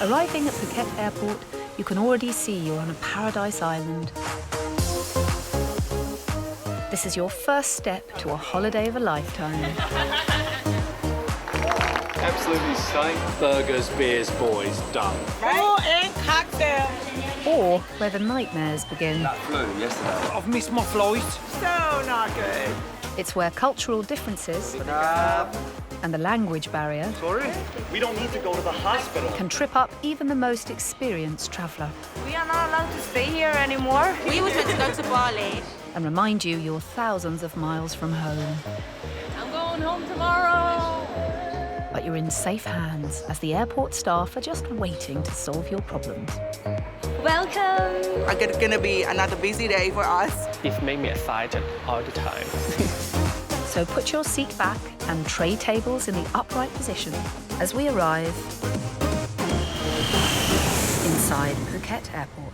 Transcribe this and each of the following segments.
Arriving at Phuket Airport, you can already see you're on a paradise island. This is your first step to a holiday of a lifetime. Absolutely stunning. Burgers, beers, boys, done. Food and cocktail. Or where the nightmares begin. That flew yesterday. I've missed my flight. So not good. It's where cultural differences and the language barrier Sorry? We don't need to go to the hospital. can trip up even the most experienced traveller We are not allowed to stay here anymore. We were meant to go to Bali. and remind you you're thousands of miles from home. I'm going home tomorrow. But you're in safe hands as the airport staff are just waiting to solve your problems. Welcome. It's gonna be another busy day for us. It made me excited all the time. So put your seat back and tray tables in the upright position as we arrive inside Phuket Airport.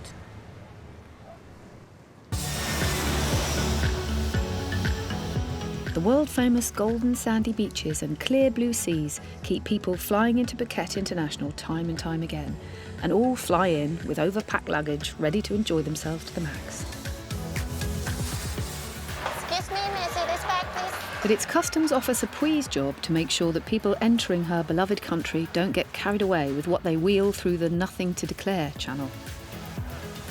The world-famous golden sandy beaches and clear blue seas keep people flying into Phuket International time and time again, and all fly in with overpacked luggage ready to enjoy themselves to the max. Excuse me, may I see this bag, please? But it's Customs Officer Pui's job to make sure that people entering her beloved country don't get carried away with what they wheel through the Nothing to Declare channel.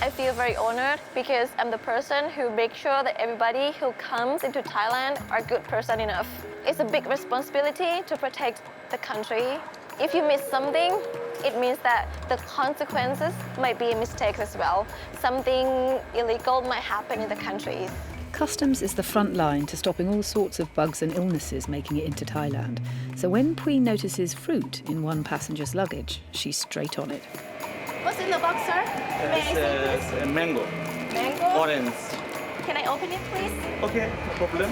I feel very honored because I'm the person who makes sure that everybody who comes into Thailand are good person enough. It's a big responsibility to protect the country. If you miss something, it means that the consequences might be mistakes as well. Something illegal might happen in the country. Customs is the front line to stopping all sorts of bugs and illnesses making it into Thailand. So when Pui notices fruit in one passenger's luggage, she's straight on it. What's in the box, sir? May I see, please? Mango. Mango? Orange. Can I open it, please? Okay, no problem.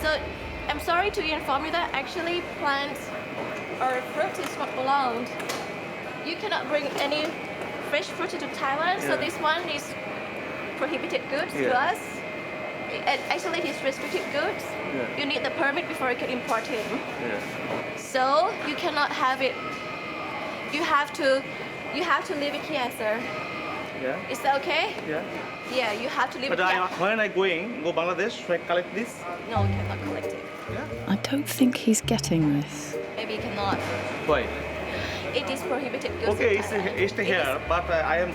So, I'm sorry to inform you that actually plants or fruit is not allowed. You cannot bring any fresh fruit into Thailand, so this one is prohibited goods to us. And actually, it is restricted goods. You need the permit before you can import it. So, you cannot have it. You have to leave it here, sir. Yeah. Is that okay? Yeah. Yeah, you have to leave But it here. when I go Bangladesh, should I collect this? No, you cannot collect it. Yeah. I don't think he's getting this. Maybe you cannot. Why? It is prohibited goods. Okay, in Thailand. it's here, but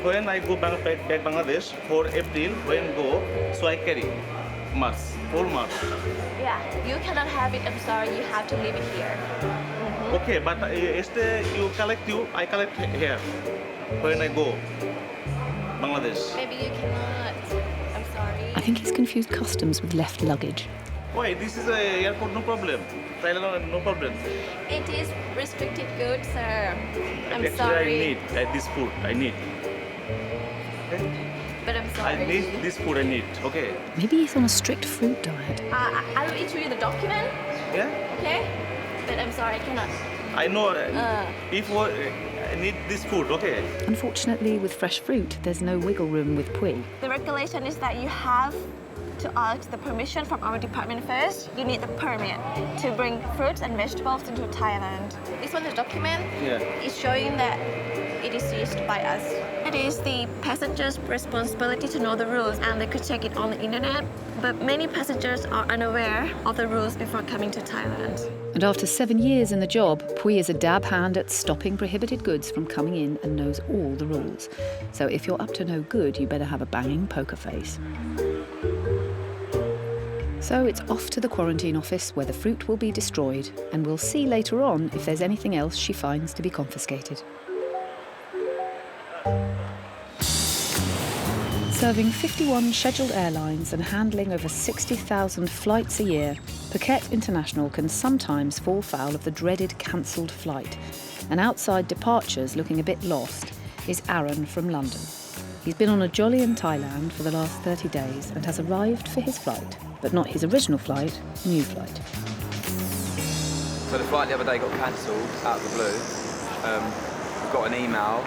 when I go back Bangladesh for April, when go, so I carry March, 4 March. Yeah, you cannot have it. I'm sorry, you have to leave it here. Okay, but I collect here when I go Bangladesh. Maybe you cannot. I'm sorry. I think he's confused customs with left luggage. Why? This is a airport, no problem. Thailand, no problem. It is restricted goods, sir. I'm Actually, sorry. I need this food. I need. Okay? But I'm sorry. I need this food. I need. Okay. Maybe he's on a strict fruit diet. I will issue you the document, Yeah. okay? But I'm sorry, I cannot. I know. If I need this food, okay. Unfortunately, with fresh fruit, there's no wiggle room with Pui. The regulation is that you have to ask the permission from our department first. You need the permit to bring fruits and vegetables into Thailand. This one is a document. Yeah. It's showing that it is used by us. It is the passenger's responsibility to know the rules, and they could check it on the internet. But many passengers are unaware of the rules before coming to Thailand. And after 7 years in the job, Pui is a dab hand at stopping prohibited goods from coming in and knows all the rules. So if you're up to no good, you better have a banging poker face. So it's off to the quarantine office where the fruit will be destroyed, and we'll see later on if there's anything else she finds to be confiscated. Serving 51 scheduled airlines and handling over 60,000 flights a year, Phuket International can sometimes fall foul of the dreaded cancelled flight. And outside departures, looking a bit lost, is Aaron from London. He's been on a jolly in Thailand for the last 30 days and has arrived for his flight, but not his original flight, new flight. So the flight the other day got cancelled out of the blue. We got an email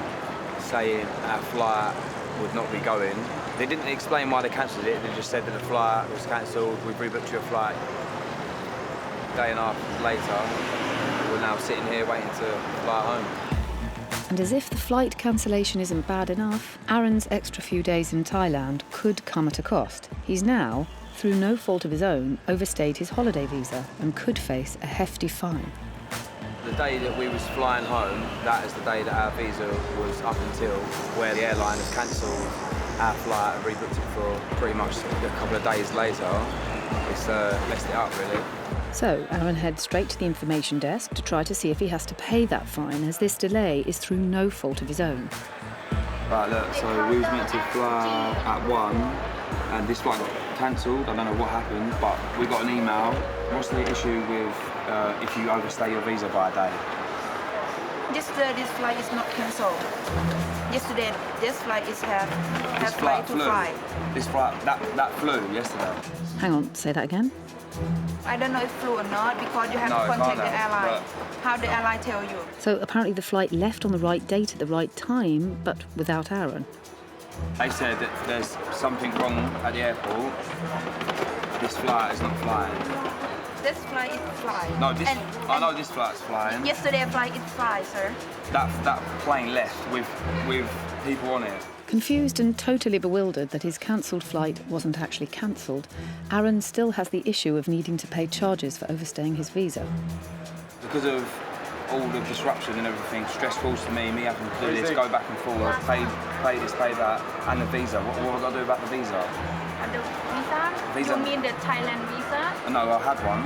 saying our flight would not be going. They didn't explain why they cancelled it, they just said that the flight was cancelled, we've rebooked your flight. A day and a half later, we're now sitting here waiting to fly home. And as if the flight cancellation isn't bad enough, Aaron's extra few days in Thailand could come at a cost. He's now, through no fault of his own, overstayed his holiday visa and could face a hefty fine. The day that we was flying home, that is the day that our visa was up until, where the airline has cancelled our flight and rebooked it for pretty much a couple of days later. It's messed it up, really. So Aaron heads straight to the information desk to try to see if he has to pay that fine, as this delay is through no fault of his own. Right, look, so we was meant to fly at 1, and this flight got cancelled. I don't know what happened, but we got an email. What's the issue with if you overstay your visa by a day? Yesterday, this flight is not cancelled. Yesterday, this flight is have flight to fly. This flight, that flew yesterday. Hang on, say that again? I don't know if flew or not because you have to contact the airline. How the airline tell you? So apparently the flight left on the right date at the right time, but without Aaron. They said that there's something wrong at the airport. This flight is not flying. This flight is flying. No, I know this flight's flying. Yesterday flight is fly, sir. That plane left with people on it. Confused and totally bewildered that his cancelled flight wasn't actually cancelled, Aaron still has the issue of needing to pay charges for overstaying his visa. Because of all the disruption and everything, stress falls to me having to do this, go back and forth, pay this, pay that, and the visa. What have I got to do about the visa? And the visa? You mean the Thailand visa? No, I had one,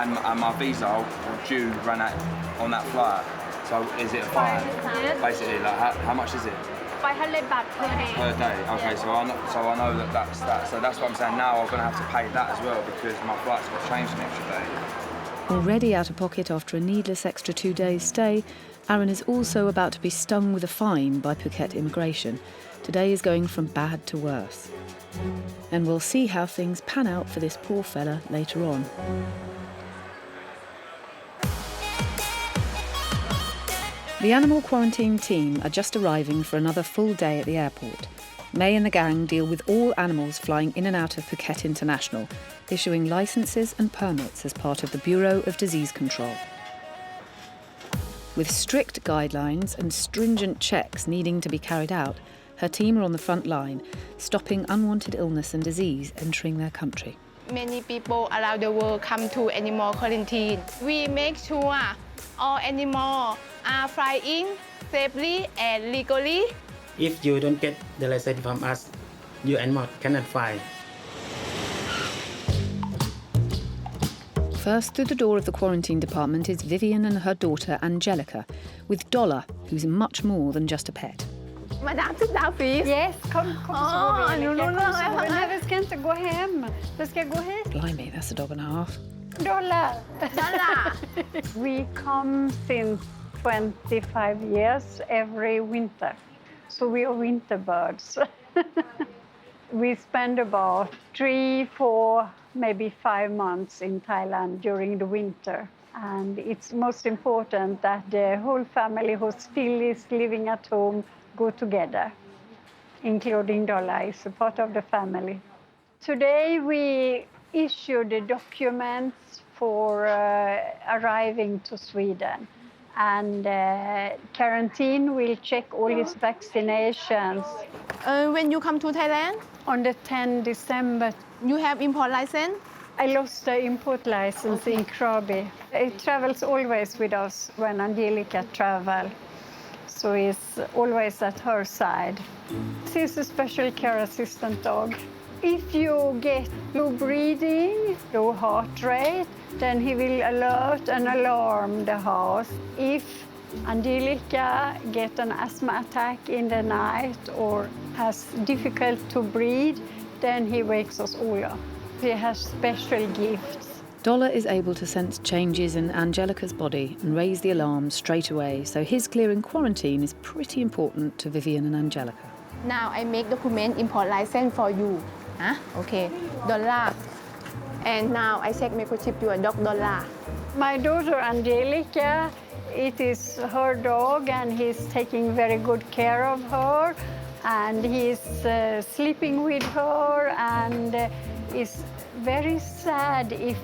and my visa due ran out on that flight. So is it a fine? Yes. Basically, like how much is it? 500 baht per day. Per day. Okay, so I know that's that. So that's what I'm saying. Now I'm going to have to pay that as well because my flight's got changed an extra day. Already out of pocket after a needless extra 2 days stay, Aaron is also about to be stung with a fine by Phuket immigration. Today is going from bad to worse. And we'll see how things pan out for this poor fella later on. The animal quarantine team are just arriving for another full day at the airport. May and the gang deal with all animals flying in and out of Phuket International, issuing licences and permits as part of the Bureau of Disease Control. With strict guidelines and stringent checks needing to be carried out, her team are on the front line, stopping unwanted illness and disease entering their country. Many people around the world come to animal quarantine. We make sure all animals are flying safely and legally. If you don't get the license from us, your animal cannot fly. First through the door of the quarantine department is Vivian and her daughter Angelica, with Dollar, who's much more than just a pet. Madam, sit down, please. Yes, kom så vi ska inte gå hem. Vi ska gå hit. Blimey, that's a dog and a half. Dollar. We come since 25 years every winter. So we are winter birds. We spend about 3, 4, maybe 5 months in Thailand during the winter. And it's most important that the whole family who still is living at home go together, including Dollar is a part of the family. Today we issue the documents for arriving to Sweden. And quarantine will check all his vaccinations. When you come to Thailand? On the 10th December. You have import license? I lost the import license in Krabi. It travels always with us when Angelica travels. So it's always at her side. She's a special care assistant dog. If you get low breathing, low heart rate, then he will alert and alarm the house. If Angelica gets an asthma attack in the night or has difficult to breathe, then he wakes us all up. He has special gifts. Dollar is able to sense changes in Angelica's body and raise the alarm straight away, so his clearing quarantine is pretty important to Vivian and Angelica. Now I make document import license for you. Okay, Dollar. And now I check microchip your dog Dollar. My daughter Angelica, it is her dog and he's taking very good care of her. And he's sleeping with her and is very sad if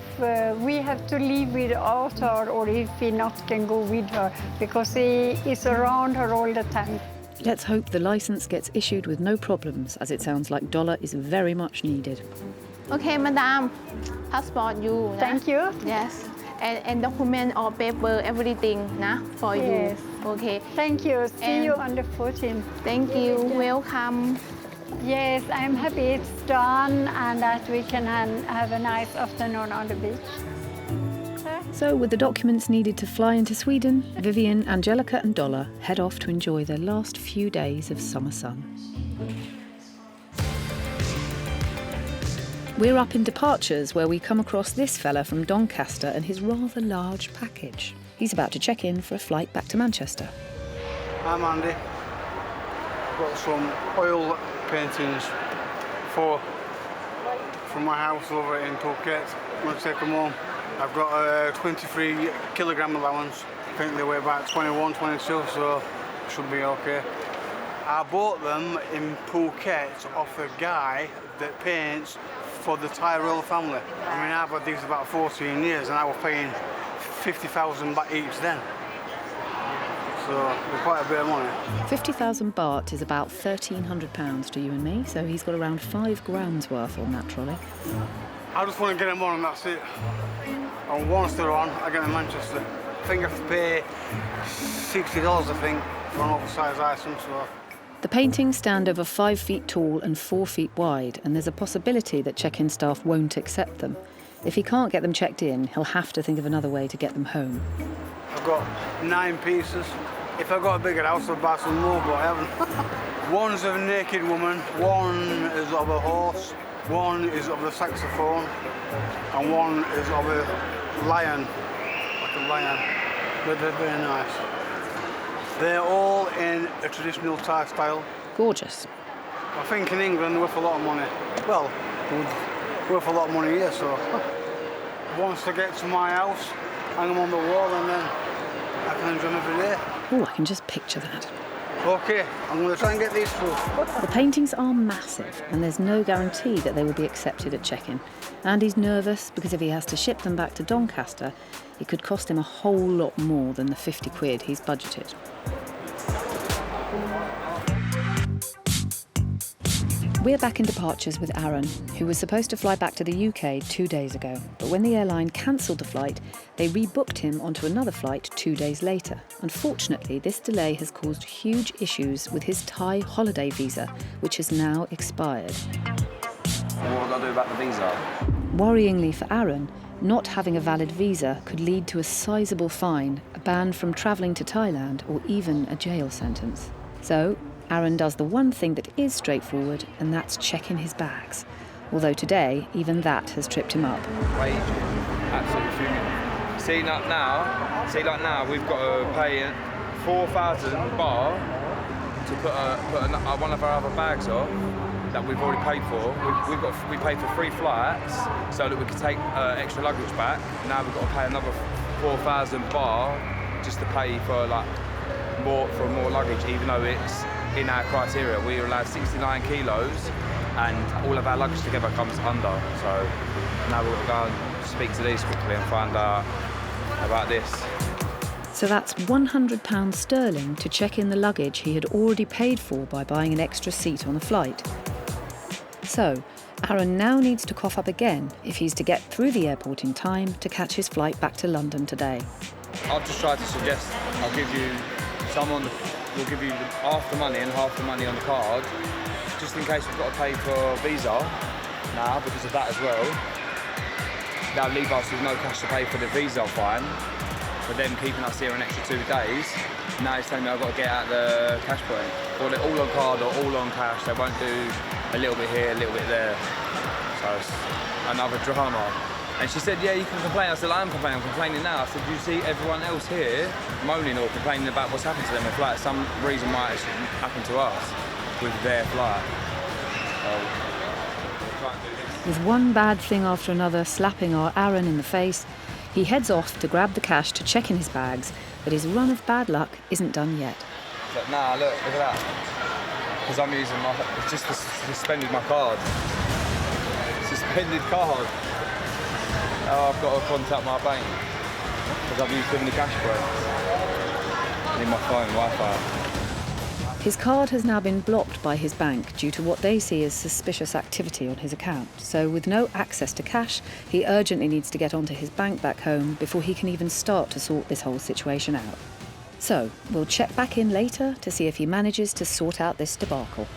we have to leave without her or if we not can go with her because he is around her all the time. Let's hope the licence gets issued with no problems, as it sounds like Dollar is very much needed. Okay, madam. Passport you. Thank you. Yes. And document or paper, everything for Yes. you. Okay. Thank you. See you on the 14th. Thank you. Welcome. Yes, I'm happy it's done and that we can have a nice afternoon on the beach. So, with the documents needed to fly into Sweden, Vivian, Angelica and Dollar head off to enjoy their last few days of summer sun. We're up in departures where we come across this fella from Doncaster and his rather large package. He's about to check in for a flight back to Manchester. I'm Andy. Got some oil paintings from my house over in Phuket. I'm going to take them home. I've got a 23 kilogram allowance. I think they weigh about 21, 22, so should be okay. I bought them in Phuket off a guy that paints for the Thai royal family. I mean, I've had these about 14 years and I was paying 50,000 baht each then. So they're quite a bit of money. 50,000 baht is about £1,300 to you and me, so he's got around 5 grand's worth on that trolley. I just want to get them on and that's it. And once they're on, I get to Manchester. I think I have to pay $60, I think, for an oversized item. So. The paintings stand over 5 feet tall and 4 feet wide, and there's a possibility that check-in staff won't accept them. If he can't get them checked in, he'll have to think of another way to get them home. I've got 9 pieces. If I got a bigger house, I'd buy some more, but I haven't. One's of a naked woman, one is of a horse, one is of a saxophone, and one is of a lion, like a lion. But they're very nice. They're all in a traditional Thai style. Gorgeous. I think in England they're worth a lot of money. Well, they're worth a lot of money here, so once I get to my house, hang them on the wall and then I can enjoy them every day. Oh, I can just picture that. Okay, I'm going to try and get these through. The paintings are massive, and there's no guarantee that they will be accepted at check-in. Andy's nervous because if he has to ship them back to Doncaster, it could cost him a whole lot more than the 50 quid he's budgeted. We're back in departures with Aaron, who was supposed to fly back to the UK 2 days ago. But when the airline cancelled the flight, they rebooked him onto another flight 2 days later. Unfortunately, this delay has caused huge issues with his Thai holiday visa, which has now expired. What will I do about the visa? Worryingly for Aaron, not having a valid visa could lead to a sizable fine, a ban from travelling to Thailand, or even a jail sentence. So, Aaron does the one thing that is straightforward, and that's checking his bags. Although today, even that has tripped him up. Raging. Absolutely fuming. See, like now, we've got to pay 4,000 baht to put one of our other bags off that we've already paid for. We paid for 3 flights so that we could take extra luggage back. Now we've got to pay another 4,000 baht just to pay for more luggage, even though it's in our criteria. We are allowed 69 kilos and all of our luggage together comes under. So now we've got to go and speak to these quickly and find out about this. So that's £100 sterling to check in the luggage he had already paid for by buying an extra seat on the flight. So Aaron now needs to cough up again if he's to get through the airport in time to catch his flight back to London today. I've just tried to suggest we'll give you half the money and half the money on the card, just in case we've got to pay for visa now because of that as well. That'll leave us with no cash to pay for the visa fine, for them keeping us here an extra 2 days. Now he's telling me I've got to get out the cash point. Or they're all on card or all on cash. They won't do a little bit here, a little bit there. So it's another drama. And she said, yeah, you can complain. I said, I'm complaining now. I said, you see everyone else here moaning or complaining about what's happened to them in flight. Some reason why it should happen to us with their flight. So, we'll try and do this. With one bad thing after another slapping our Aaron in the face, he heads off to grab the cash to check in his bags, but his run of bad luck isn't done yet. But nah, look at that. Because I'm using it's just suspended my card. It's suspended card. Oh, I've got to contact my bank because I've used too many cash breaks. I need my phone, Wi-Fi. His card has now been blocked by his bank due to what they see as suspicious activity on his account. So with no access to cash, he urgently needs to get onto his bank back home before he can even start to sort this whole situation out. So we'll check back in later to see if he manages to sort out this debacle.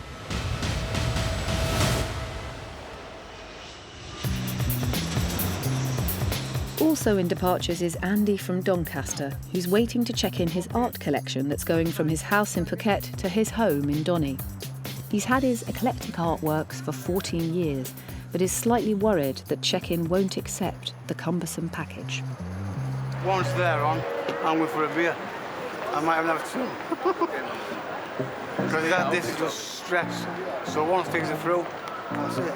Also in departures is Andy from Doncaster, who's waiting to check in his art collection that's going from his house in Phuket to his home in Donny. He's had his eclectic artworks for 14 years, but is slightly worried that check-in won't accept the cumbersome package. Once they're on, I'm going for a beer. I might have two. Because this is just stress. So once things are through, that's it.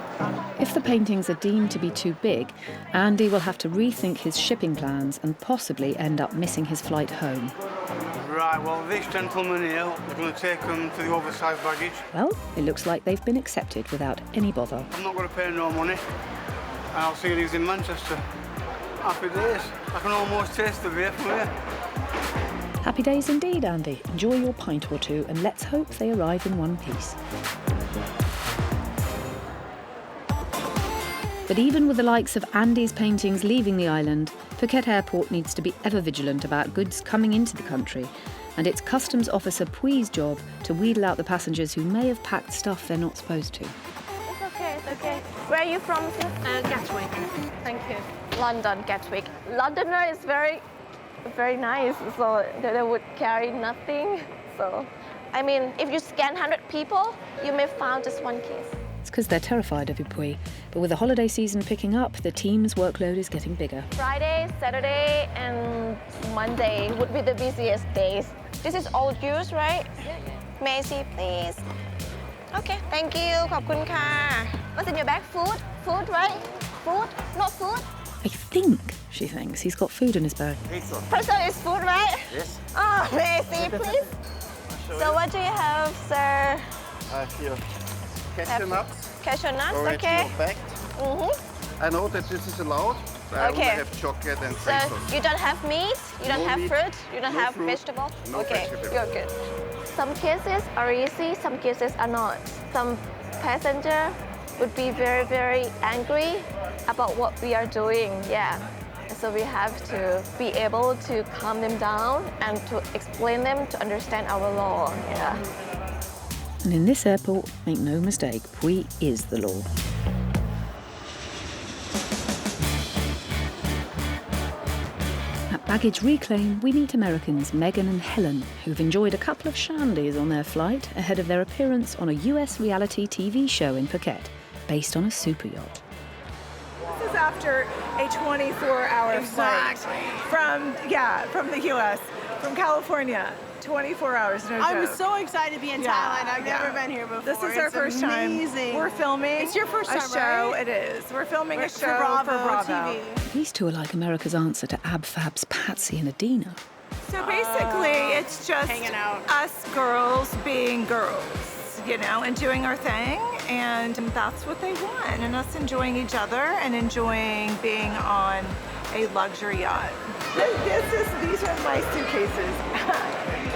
If the paintings are deemed to be too big, Andy will have to rethink his shipping plans and possibly end up missing his flight home. Right, well, this gentleman here, we're going to take him to the oversized baggage. Well, it looks like they've been accepted without any bother. I'm not going to pay no money, and I'll see these in Manchester. Happy days. I can almost taste the beer from here. Happy days indeed, Andy. Enjoy your pint or two, and let's hope they arrive in one piece. But even with the likes of Andy's paintings leaving the island, Phuket Airport needs to be ever vigilant about goods coming into the country, and it's Customs Officer Pui's job to wheedle out the passengers who may have packed stuff they're not supposed to. It's okay, it's okay. Where are you from? Gatwick. Thank you. London, Gatwick. Londoner is very nice, so they would carry nothing. So, I mean, if you scan 100 people, you may find just one case. It's because they're terrified of Pui, but with the holiday season picking up, the team's workload is getting bigger. Friday, Saturday, and Monday would be the busiest days. This is all yours, right? Yeah. May I see, please? Okay, thank you. ขอบคุณค่ะ What's in your bag? Food? Food, right? Food? Not food? I think, she thinks, he's got food in his bag. Pizza is food, right? Yes. Oh, may I see, please? So what do you have, sir? Here. Cashew nuts. Cashew nuts, already okay. packed. I know that this is allowed. I only have chocolate and so sauce. you don't have meat, you don't have meat, fruit, you don't have fruit, vegetable? no Okay, vegetable. you're good. Some cases are easy, some cases are not. Some passenger would be very, very angry about what we are doing, yeah. So we have to be able to calm them down and to explain them to understand our law, yeah. And in this airport, make no mistake, Pui is the law. At Baggage Reclaim, we meet Americans Megan and Helen, who've enjoyed a couple of shandies on their flight ahead of their appearance on a US reality TV show in Phuket, based on a super yacht. This is after a 24-hour flight from the US, from California. 24 hours, no joke. I'm so excited to be in Thailand. I've never been here before. This is our first amazing. time. We're filming. It's your first time, a show. right? It is. We're filming a show for Bravo TV. These two are like America's answer to Ab Fab's Patsy and Adina. So basically, it's just hanging out. Us girls being girls, you know, and doing our thing, and that's what they want, and us enjoying each other and enjoying being on a luxury yacht. These are my suitcases.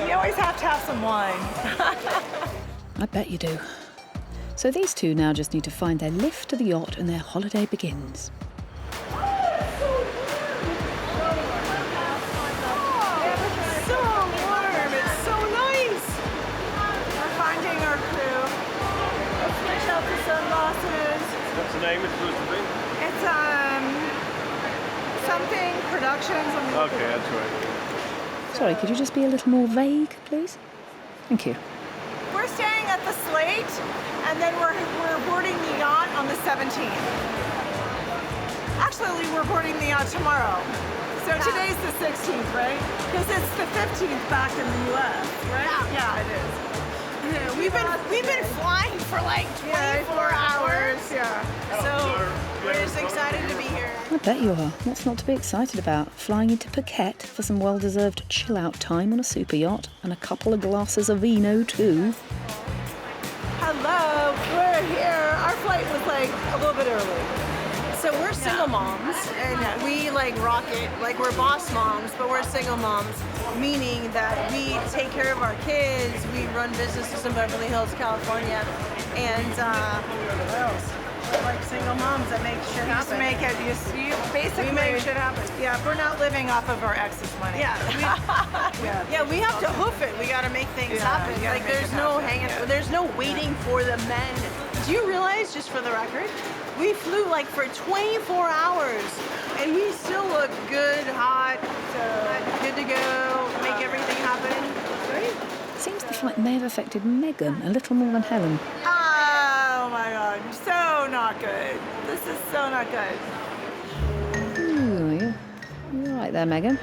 You always have to have some wine. I bet you do. So these two now just need to find their lift to the yacht and their holiday begins. So warm, it's so nice. We're finding our crew. Let's switch out the sunglasses. What's the name it's supposed to be? It's something productions. Okay, that's right. Sorry, could you just be a little more vague, please? Thank you. We're staying at the Slate, and then we're boarding the yacht on the 17th. Actually, we're boarding the yacht tomorrow. So today's the 16th, right? Because it's the 15th back in the U.S., right? Yeah, it is. Yeah, we've been flying for like 24 hours. Yeah. So we're just excited to be here. I bet you are. What's not to be excited about? Flying into Phuket for some well-deserved chill-out time on a super yacht and a couple of glasses of vino too. Hello, we're here. Our flight was like a little bit early. So we're single moms, and we like rock it. Like we're boss moms, but we're single moms, meaning that we take care of our kids. We run businesses in Beverly Hills, California, and what else? We're like single moms that make shit happen. You basically we make shit happen. Yeah, we're not living off of our ex's money. Yeah, we have to hoof it. We got to make things happen. Like there's no hanging. There's no waiting for the men. Do you realize, just for the record, we flew like for 24 hours, and we still look good, hot, good to go, make everything happen. Right? Seems the flight may have affected Megan a little more than Helen. Oh my God, so not good. This is so not good. Ooh, you're right there, Megan.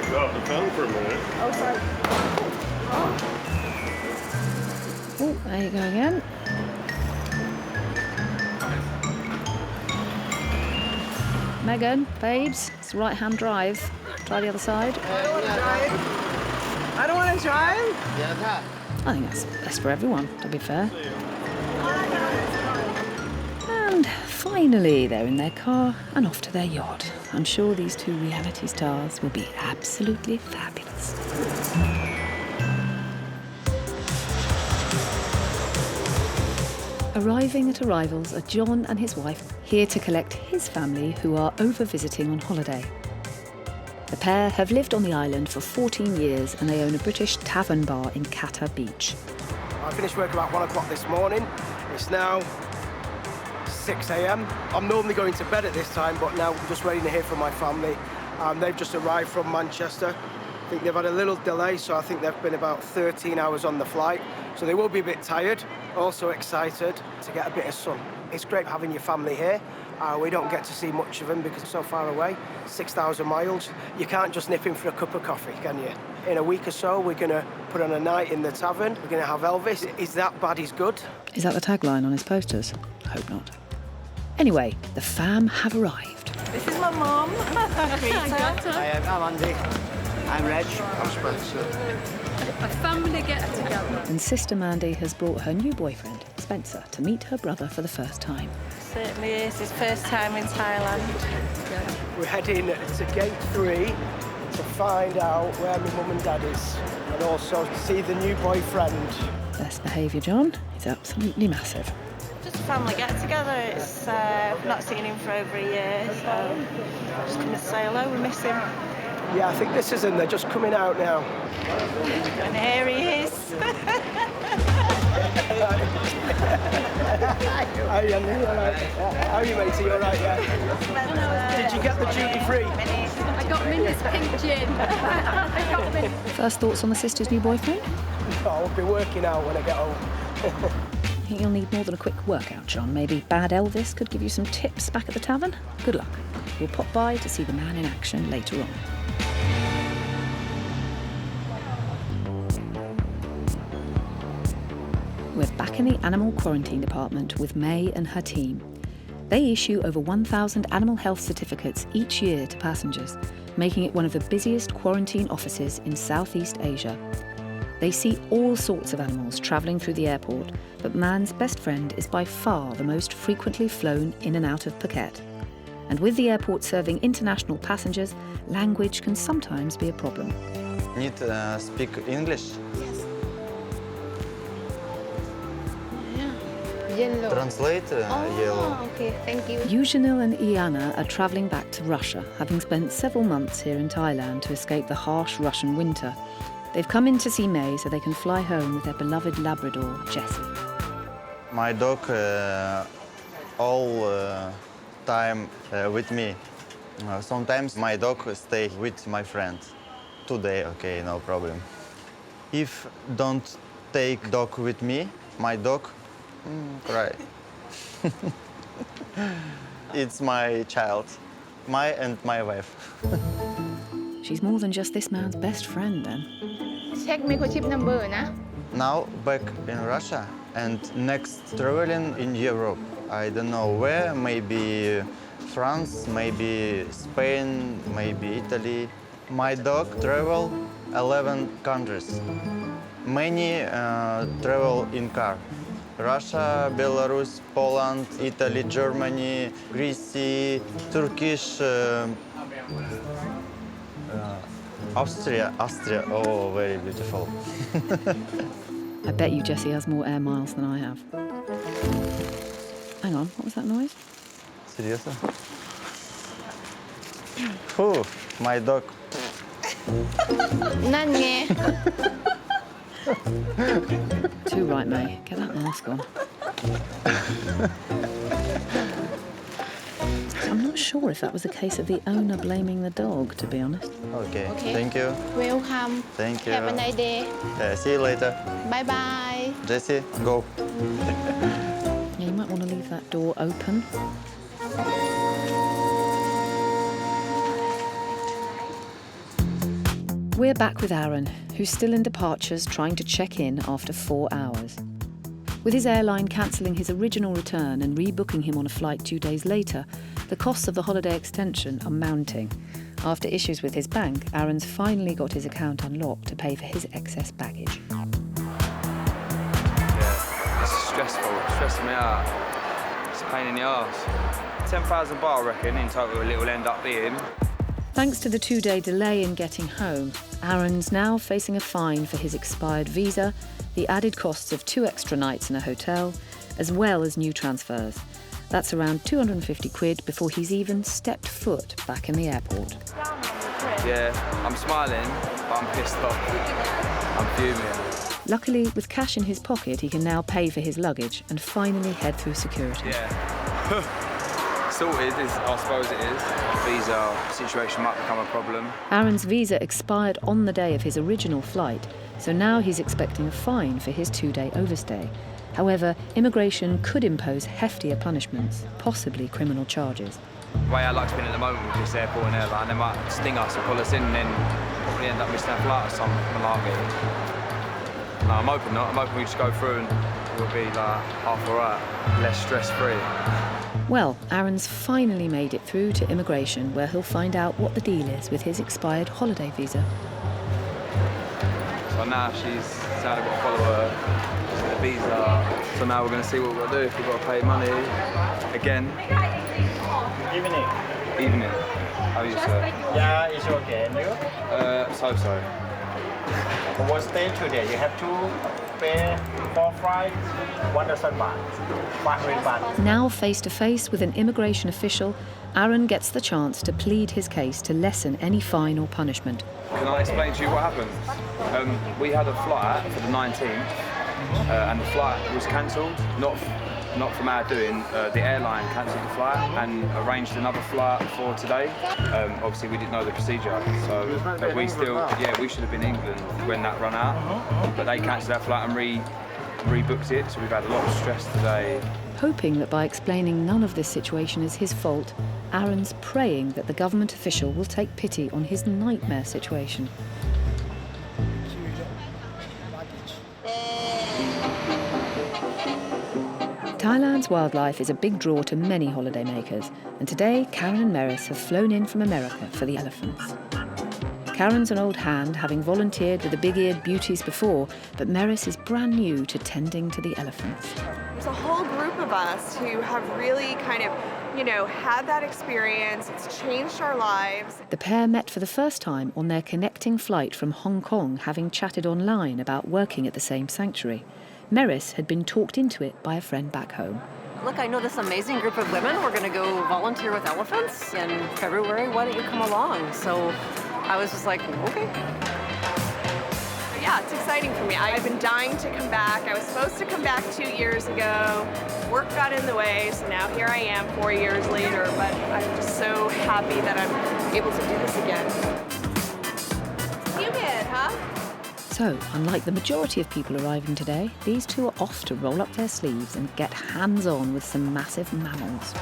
Got off the phone for a minute. Oh, sorry. Oh, there you go again. Megan, babes, it's right-hand drive. Try the other side. I don't want to drive. I don't want to drive? I think that's best for everyone, to be fair. And finally, they're in their car and off to their yacht. I'm sure these two reality stars will be absolutely fabulous. Arriving at arrivals are John and his wife, here to collect his family who are over visiting on holiday. The pair have lived on the island for 14 years and they own a British tavern bar in Qatar Beach. I finished work about 1 o'clock this morning. It's now 6 a.m. I'm normally going to bed at this time, but now I'm just waiting to hear from my family. They've just arrived from Manchester. I think they've had a little delay, so I think they've been about 13 hours on the flight. So they will be a bit tired, also excited to get a bit of sun. It's great having your family here. We don't get to see much of them because it's so far away, 6,000 miles. You can't just nip in for a cup of coffee, can you? In a week or so, we're going to put on a night in the tavern. We're going to have Elvis. Is that bad is good? Is that the tagline on his posters? I hope not. Anyway, the fam have arrived. This is my mom, Rita. I'm Andy. I'm Reg. I'm Spencer. A family get-together. And Sister Mandy has brought her new boyfriend, Spencer, to meet her brother for the first time. Certainly is his first time in Thailand. We're heading to gate 3 to find out where my mum and dad is, and also see the new boyfriend. Best behaviour, John. He's absolutely massive. Just a family get-together. It's I've not seen him for over a year, so just come and say hello. We miss him. Yeah, I think this is him. They're just coming out now. And here he is. How are you, Andy? All right? How are you, matey? You all right, yeah? Did you get the duty-free? I got Minnie's pink gin. I got Minnie's. First thoughts on the sister's new boyfriend? I'll be working out when I get home. I think you'll need more than a quick workout, John. Maybe Bad Elvis could give you some tips back at the tavern? Good luck. We'll pop by to see the man in action later on. We're back in the animal quarantine department with May and her team. They issue over 1,000 animal health certificates each year to passengers, making it one of the busiest quarantine offices in Southeast Asia. They see all sorts of animals travelling through the airport, but man's best friend is by far the most frequently flown in and out of Phuket. And with the airport serving international passengers, language can sometimes be a problem. Need to speak English? Yellow. Translate yellow. Okay, thank you. Eugenil and Iana are travelling back to Russia, having spent several months here in Thailand to escape the harsh Russian winter. They've come in to see May so they can fly home with their beloved Labrador, Jessie. My dog all time with me. Sometimes my dog stay with my friend. Today, okay, no problem. If don't take dog with me, my dog cry. It's my child, and my wife. She's more than just this man's best friend, then. Check microchip number, na? Now back in Russia and next traveling in Europe. I don't know where, maybe France, maybe Spain, maybe Italy. My dog travel 11 countries. Many travel in car. Russia, Belarus, Poland, Italy, Germany, Greece, Turkish, Austria. Oh, very beautiful. I bet you Jessie has more air miles than I have. Hang on, what was that noise? Seriously? Oh, my dog. นั่นไง Too right, May. Get that mask on. I'm not sure if that was a case of the owner blaming the dog, to be honest. Okay. Thank you. Welcome. Thank you. Have a nice day. See you later. Bye bye. Jessie, go. Yeah, you might want to leave that door open. We're back with Aaron, who's still in departures trying to check in after 4 hours. With his airline cancelling his original return and rebooking him on a flight 2 days later, the costs of the holiday extension are mounting. After issues with his bank, Aaron's finally got his account unlocked to pay for his excess baggage. Yeah, it's stressful, it's stressing me out. It's a pain in the arse. 10,000 baht, I reckon, in total it will end up being. Thanks to the 2-day delay in getting home, Aaron's now facing a fine for his expired visa, the added costs of 2 extra nights in a hotel, as well as new transfers. That's around 250 quid before he's even stepped foot back in the airport. Yeah, I'm smiling, but I'm pissed off. I'm fuming. Luckily, with cash in his pocket, he can now pay for his luggage and finally head through security. Yeah. Sorted, I suppose it is. Visa situation might become a problem. Aaron's visa expired on the day of his original flight, so now he's expecting a fine for his 2-day overstay. However, immigration could impose heftier punishments, possibly criminal charges. The way our luck's been at the moment with this airport and airline, they might sting us and pull us in and then probably end up missing our flight or some malarkey. No, I'm hoping not. I'm hoping we just go through and we'll be like half alright, less stress-free. Well, Aaron's finally made it through to immigration, where he'll find out what the deal is with his expired holiday visa. So now she's sad I've got to follow her to the visa. So now we're going to see what we've got to do, if we've got to pay money again. Evening. Evening. How are you, sir? Yeah, it's okay. And you? So-so. For one stay today, you have to pay 4 flights, 1,000 baht, 500 baht. Now face to face with an immigration official, Aaron gets the chance to plead his case to lessen any fine or punishment. Can I explain to you what happened? We had a flight for the 19th, and the flight was cancelled, not from our doing. The airline cancelled the flight and arranged another flight for today. Obviously, we didn't know the procedure, so we should have been in England when that ran out, but they cancelled our flight and rebooked it, so we've had a lot of stress today. Hoping that by explaining none of this situation is his fault, Aaron's praying that the government official will take pity on his nightmare situation. Thailand's wildlife is a big draw to many holidaymakers, and today Karen and Meris have flown in from America for the elephants. Karen's an old hand, having volunteered with the big-eared beauties before, but Meris is brand new to tending to the elephants. There's a whole group of us who have really kind of, had that experience. It's changed our lives. The pair met for the first time on their connecting flight from Hong Kong, having chatted online about working at the same sanctuary. Meris had been talked into it by a friend back home. Look, I know this amazing group of women. We're going to go volunteer with elephants in February. Why don't you come along? So I was just like, okay. Yeah, it's exciting for me. I've been dying to come back. I was supposed to come back 2 years ago. Work got in the way, so now here I am 4 years later, but I'm just so happy that I'm able to do this again. Humid, huh? So, unlike the majority of people arriving today, these two are off to roll up their sleeves and get hands-on with some massive mammals.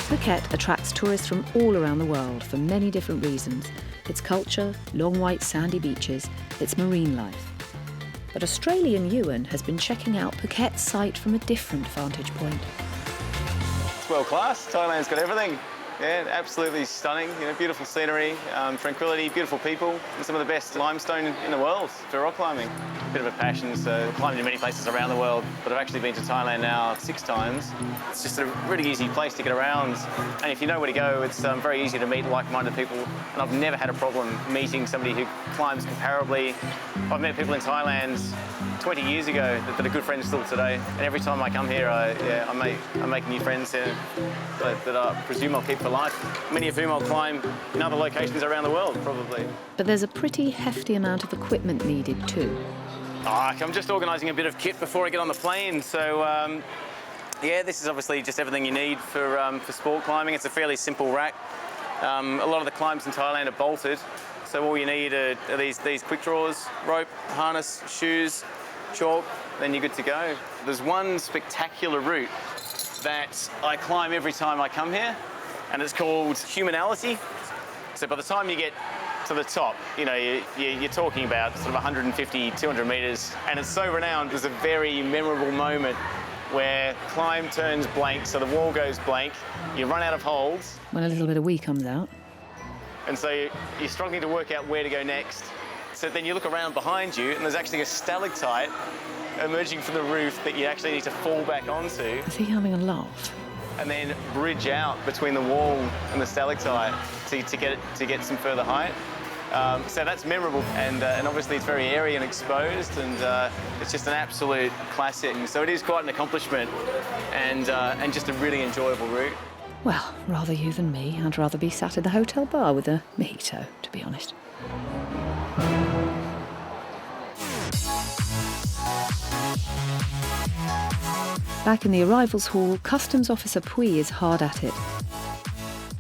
Phuket attracts tourists from all around the world for many different reasons. Its culture, long white sandy beaches, its marine life. But Australian Ewan has been checking out Phuket's site from a different vantage point. It's world class. Thailand's got everything. Yeah, absolutely stunning. You know, beautiful scenery, tranquility, beautiful people, and some of the best limestone in the world for rock climbing. Bit of a passion, so climbing in many places around the world, but I've actually been to Thailand now 6 times. It's just a really easy place to get around, and if you know where to go, it's very easy to meet like-minded people, and I've never had a problem meeting somebody who climbs comparably. I've met people in Thailand 20 years ago that are good friends still today, and every time I come here, I make new friends here that I presume I'll keep for life, many of whom I'll climb in other locations around the world, probably. But there's a pretty hefty amount of equipment needed too. I'm just organising a bit of kit before I get on the plane, so yeah, this is obviously just everything you need for sport climbing. It's a fairly simple rack. A lot of the climbs in Thailand are bolted, so all you need are these quick draws, rope, harness, shoes, chalk, then you're good to go. There's one spectacular route that I climb every time I come here, and it's called Humanality. So by the time you get to the top, you know, you're talking about sort of 150, 200 metres, and it's so renowned. There's a very memorable moment where climb turns blank, so the wall goes blank, you run out of holds. When a little bit of wee comes out. And so you're struggling to work out where to go next. So then you look around behind you, and there's actually a stalactite emerging from the roof that you actually need to fall back onto. Is he having a laugh? And then bridge out between the wall and the stalactite to get some further height. So that's memorable, and obviously it's very airy and exposed, and it's just an absolute classic. So it is quite an accomplishment, and just a really enjoyable route. Well, rather you than me. I'd rather be sat at the hotel bar with a mojito, to be honest. Back in the arrivals hall, Customs Officer Pui is hard at it.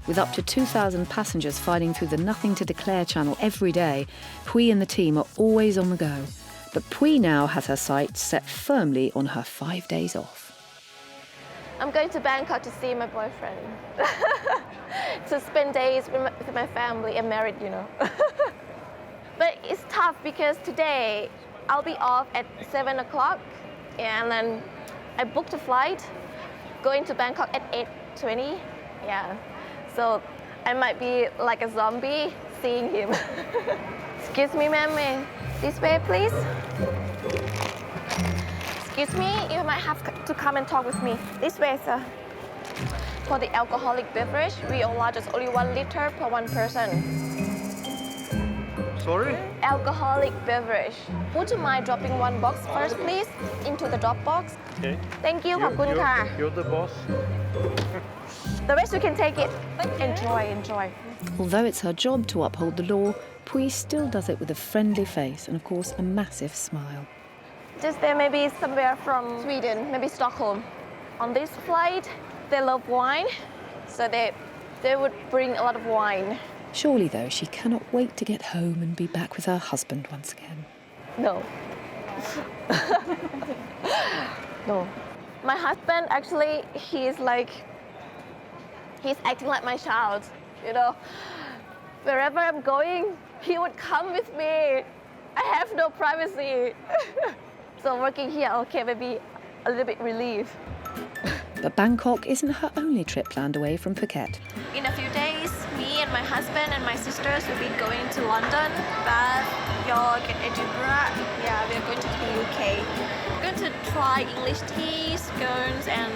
With up to 2,000 passengers filing through the Nothing to Declare channel every day, Pui and the team are always on the go. But Pui now has her sights set firmly on her 5 days off. I'm going to Bangkok to see my boyfriend. To spend days with my family. I'm married, you know. But it's tough because today I'll be off at 7 o'clock, and then I booked a flight going to Bangkok at 8:20. Yeah. So I might be like a zombie seeing him. Excuse me, ma'am. This way, please. Excuse me, you might have to come and talk with me. This way, sir. For the alcoholic beverage, we allow just only 1 liter per one person. Sorry? Alcoholic beverage. Would you mind dropping 1 box first, please, into the drop box? Okay. Thank you, ขอบคุณค่ะ You're the boss. The rest you can take it. Enjoy. Although it's her job to uphold the law, Pui still does it with a friendly face and, of course, a massive smile. Just there, maybe somewhere from Sweden, maybe Stockholm. On this flight, they love wine, so they would bring a lot of wine. Surely, though, she cannot wait to get home and be back with her husband once again. No. No. My husband, actually, he's acting like my child, you know. Wherever I'm going, he would come with me. I have no privacy. So working here, okay, maybe a little bit relief. But Bangkok isn't her only trip planned away from Phuket. In a few days, me and my husband and my sisters will be going to London, Bath, York, and Edinburgh. Yeah, we're going to the UK. We're going to try English tea, scones, and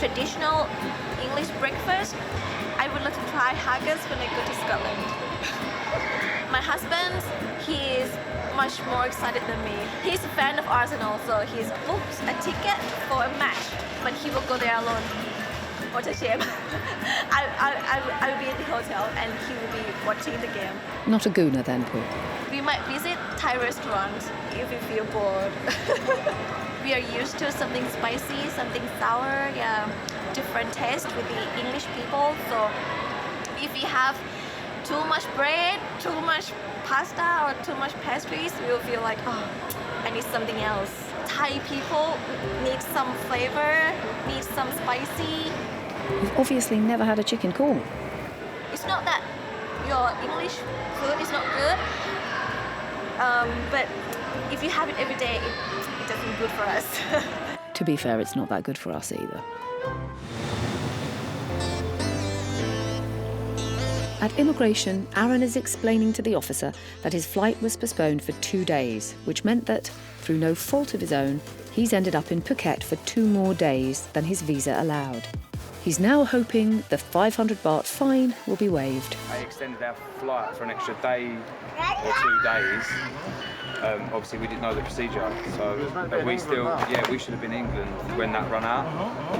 traditional English breakfast. I would like to try haggis when I go to Scotland. My husband, he is much more excited than me. He's a fan of Arsenal, so he's booked a ticket for a match, but he will go there alone. What a shame. I will be in the hotel and he will be watching the game. Not a gooner then, Pui. We might visit Thai restaurants if we feel bored. We are used to something spicy, something sour, yeah, different taste with the English people. So if we have too much bread, too much pasta, or too much pastries, we will feel like, oh, I need something else. Thai people need some flavor, need some spicy. You've obviously never had a chicken korma. It's not that your English food is not good, but if you have it every day, it doesn't good for us. To be fair, it's not that good for us either. At immigration, Aaron is explaining to the officer that his flight was postponed for 2 days, which meant that, through no fault of his own, he's ended up in Phuket for 2 more days than his visa allowed. He's now hoping the 500 baht fine will be waived. I extended our flight for an extra day or 2 days. Obviously, we didn't know the procedure, so we should have been in England when that run out,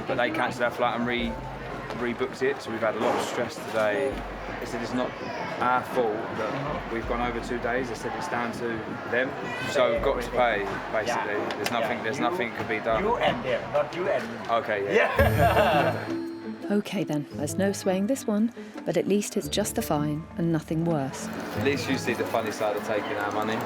but they cancelled our flight and rebooked it, so we've had a lot of stress today. They said it's not our fault that we've gone over 2 days. They said it's down to them, so we've got to pay, basically. There's nothing could be done. You and them, not you and me. Okay, yeah. OK then, there's no swaying this one, but at least it's just the fine and nothing worse. At least you see the funny side of taking our money.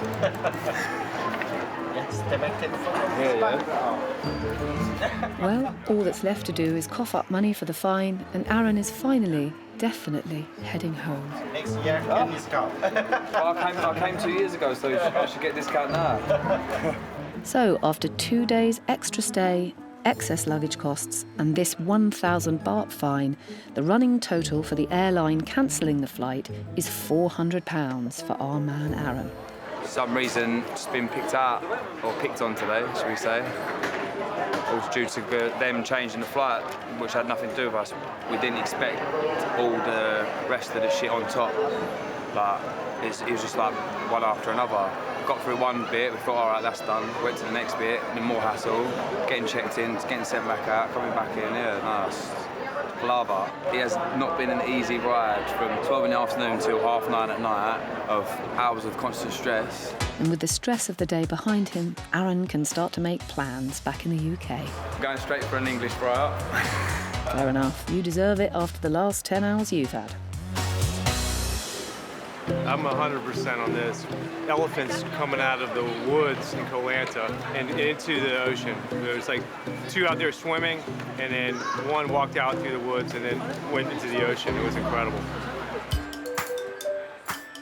Well, all that's left to do is cough up money for the fine, and Aaron is finally, definitely heading home. Next year, get discount. Well, I came 2 years ago, so I should get discount now. So, after 2 days extra stay, excess luggage costs, and this 1,000 baht fine, the running total for the airline cancelling the flight is £400 for our man Aaron. For some reason, it's been picked on today, should we say. It was due to them changing the flight, which had nothing to do with us. We didn't expect all the rest of the shit on top, but it was just like one after another. Got through one bit, we thought, all right, that's done. Went to the next bit, then more hassle, getting checked in, getting sent back out, coming back in. Yeah, no, it's palaver. It has not been an easy ride from 12 in the afternoon till 9:30 at night of hours of constant stress. And with the stress of the day behind him, Aaron can start to make plans back in the UK. Going straight for an English fry-up. Fair enough. You deserve it after the last 10 hours you've had. I'm 100% on this. Elephants coming out of the woods in Koh Lanta and into the ocean. There's like 2 out there swimming, and then 1 walked out through the woods and then went into the ocean. It was incredible.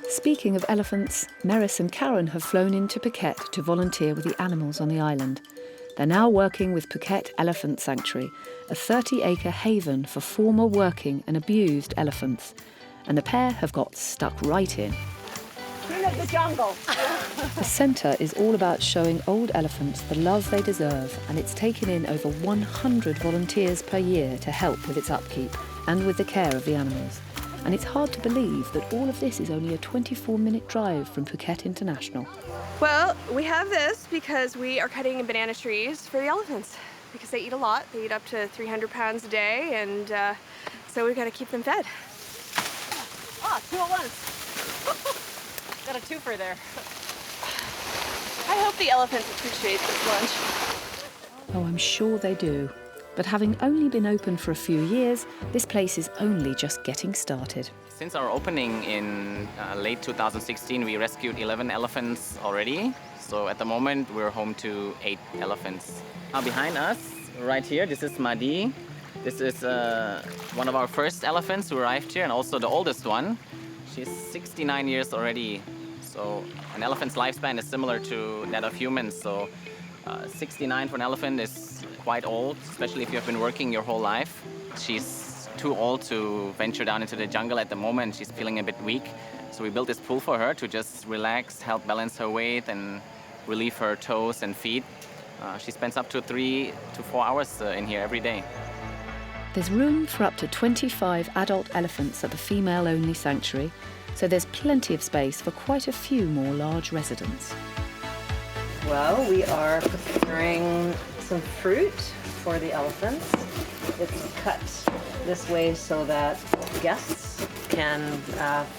Speaking of elephants, Meris and Karen have flown into Phuket to volunteer with the animals on the island. They're now working with Phuket Elephant Sanctuary, a 30-acre haven for former working and abused elephants. And the pair have got stuck right in. King of the jungle. The centre is all about showing old elephants the love they deserve, and it's taken in over 100 volunteers per year to help with its upkeep and with the care of the animals. And it's hard to believe that all of this is only a 24-minute drive from Phuket International. Well, we have this because we are cutting banana trees for the elephants because they eat a lot. They eat up to 300 pounds a day, and so we've got to keep them fed. Ah, 2 at once. Got a twofer there. I hope the elephants appreciate this lunch. Oh, I'm sure they do. But having only been open for a few years, this place is only just getting started. Since our opening in late 2016, we rescued 11 elephants already. So at the moment, we're home to 8 elephants. Now behind us, right here, this is Madi. This is one of our first elephants who arrived here, and also the oldest one. She's 69 years already. So an elephant's lifespan is similar to that of humans. So 69 for an elephant is quite old, especially if you have been working your whole life. She's too old to venture down into the jungle at the moment. She's feeling a bit weak. So we built this pool for her to just relax, help balance her weight, and relieve her toes and feet. She spends up to 3 to 4 hours in here every day. There's room for up to 25 adult elephants at the female-only sanctuary, so there's plenty of space for quite a few more large residents. Well, we are preparing some fruit for the elephants. It's cut this way so that guests can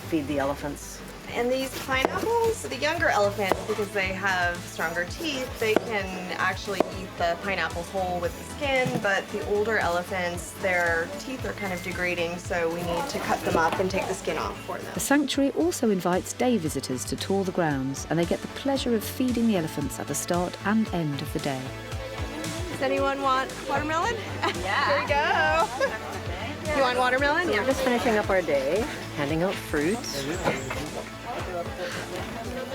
feed the elephants. And these pineapples, the younger elephants, because they have stronger teeth, they can actually eat the pineapples whole with the skin, but the older elephants, their teeth are kind of degrading, so we need to cut them up and take the skin off for them. The sanctuary also invites day visitors to tour the grounds, and they get the pleasure of feeding the elephants at the start and end of the day. Does anyone want watermelon? Yeah. Here we go. You want watermelon? So Yeah. we're just finishing up our day, handing out fruit.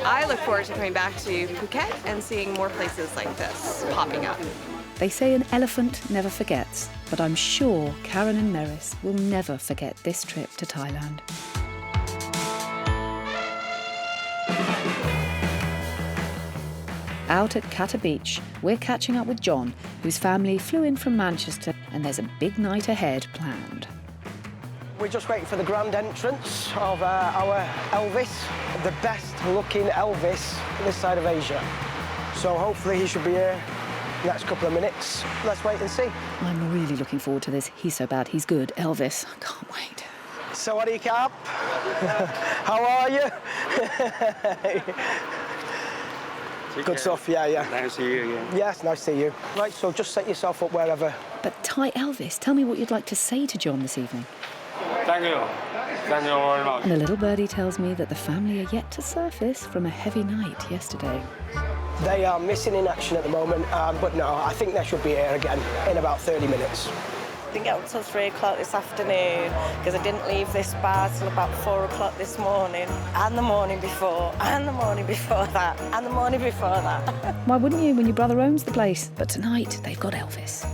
I look forward to coming back to Phuket and seeing more places like this popping up. They say an elephant never forgets, but I'm sure Karen and Meris will never forget this trip to Thailand. Out at Kata Beach, we're catching up with John, whose family flew in from Manchester, and there's a big night ahead planned. We're just waiting for the grand entrance of our Elvis, the best looking Elvis this side of Asia. So hopefully he should be here next couple of minutes. Let's wait and see. I'm really looking forward to this. He's so bad, he's good. Elvis, I can't wait. Sawadee Kap. How are you? Good stuff, yeah. Nice to see you again. Yes, nice to see you. Right, so just set yourself up wherever. But Thai Elvis, tell me what you'd like to say to John this evening. Thank you. Thank you very much. And a little birdie tells me that the family are yet to surface from a heavy night yesterday. They are missing in action at the moment, but no, I think they should be here again in about 30 minutes. I didn't get up until 3 o'clock this afternoon because I didn't leave this bar till about 4 o'clock this morning, and the morning before, and the morning before that, and the morning before that. Why wouldn't you when your brother owns the place? But tonight, they've got Elvis.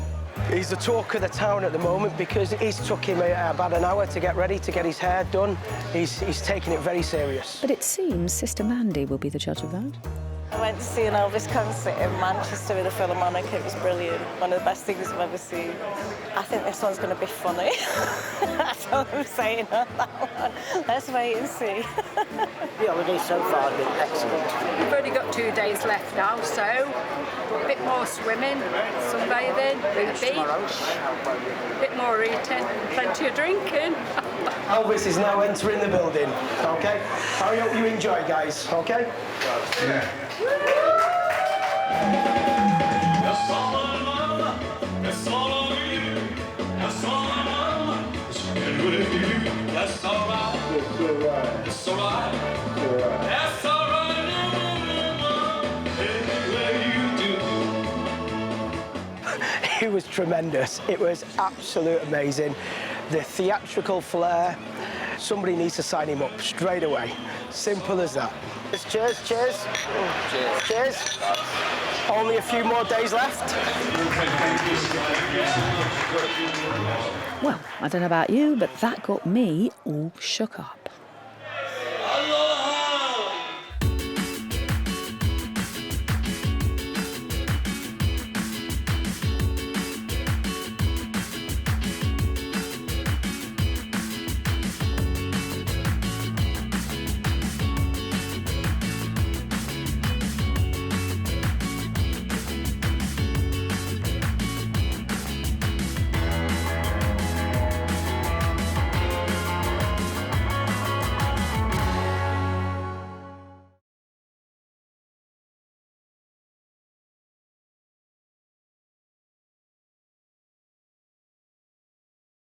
He's the talk of the town at the moment because it's took him about an hour to get ready, to get his hair done. He's taking it very serious. But it seems Sister Mandy will be the judge of that. I went to see an Elvis concert in Manchester with the Philharmonic. It was brilliant. One of the best things I've ever seen. I think this one's going to be funny. That's all I'm saying on that one. Let's wait and see. The holiday so far has been excellent. We've only got 2 days left now, so a bit more swimming, sunbathing, a beach, a bit more eating, plenty of drinking. Elvis is now entering the building, okay? I hope you enjoy, guys, okay? Yeah. It was tremendous. It was absolute amazing. The theatrical flair. Somebody needs to sign him up straight away. Simple as that. Cheers, cheers. Cheers. Cheers. Only a few more days left. Well, I don't know about you, but that got me all shook up.